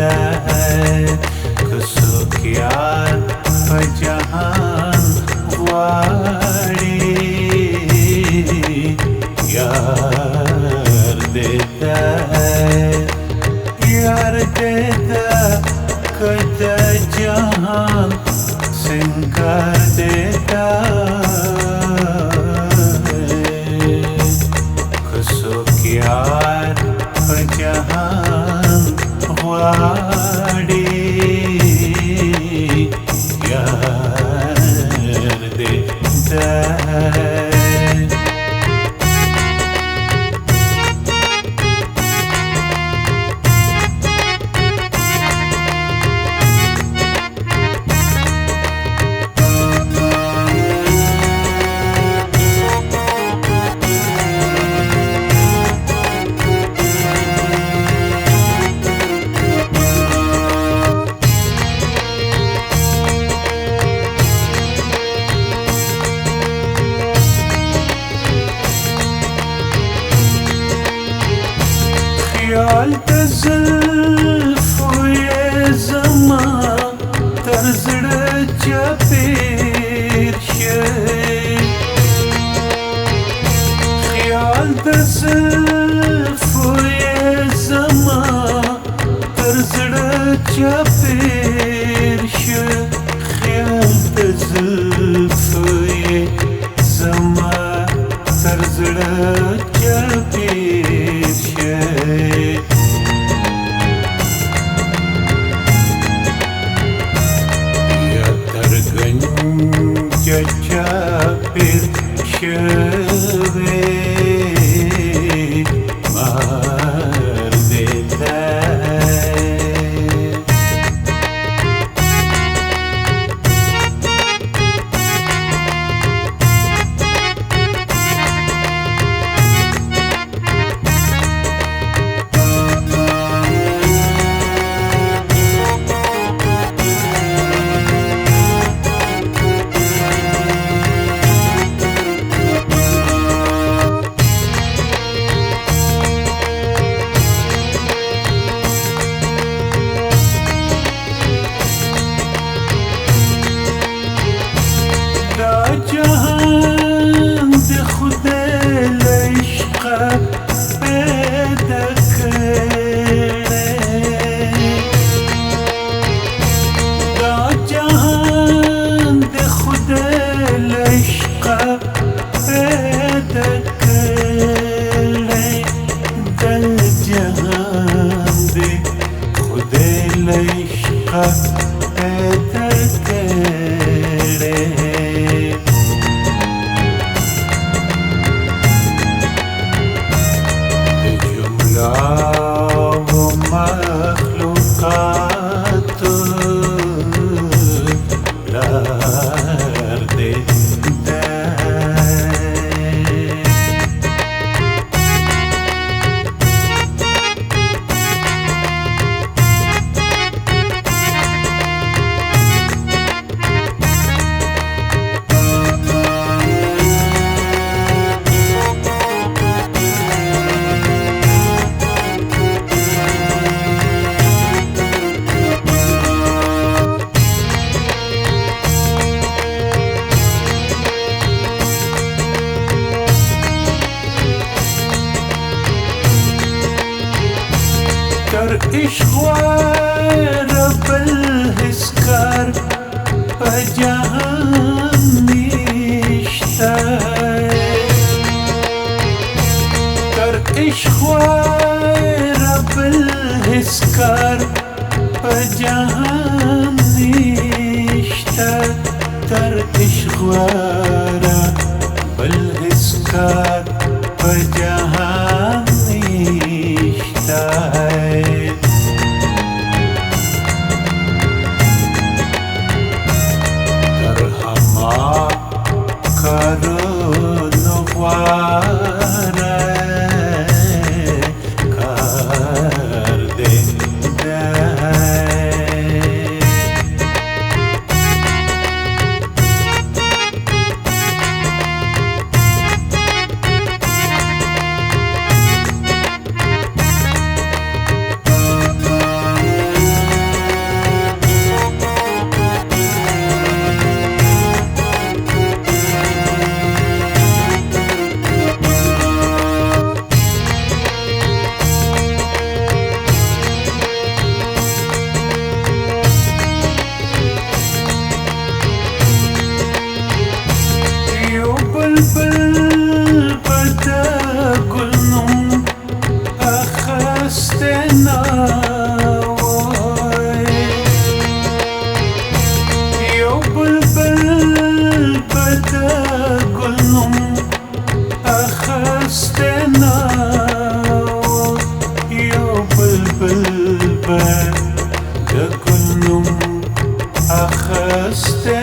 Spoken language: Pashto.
देता है कसो यार जहान वाड़ी यार देता है यार देता कदा जहान सिंगार देता कसो यार जहान वाड़ी यार देता है। خیال زلفو یې زما تر زړه چاپېر شي خیال د زلفو یې زما تر زړه چاپېر شي خیال د زلفو یې زما تر زړه چاپېر شي چاپیر شوی مار دیتا جهان د خدای لعشقه پیدا کړی دا جهان د خدای لعشقه پیدا کړی دا جهان د خدای لعشقه پیدا کړی تر عشق واره بل هیڅ کار په جهان نشته تر عشق واره بل هیڅ کار په جهان نشته تر عشق واره بل هیڅ کار په جهان نشته د ګل نوم اخسته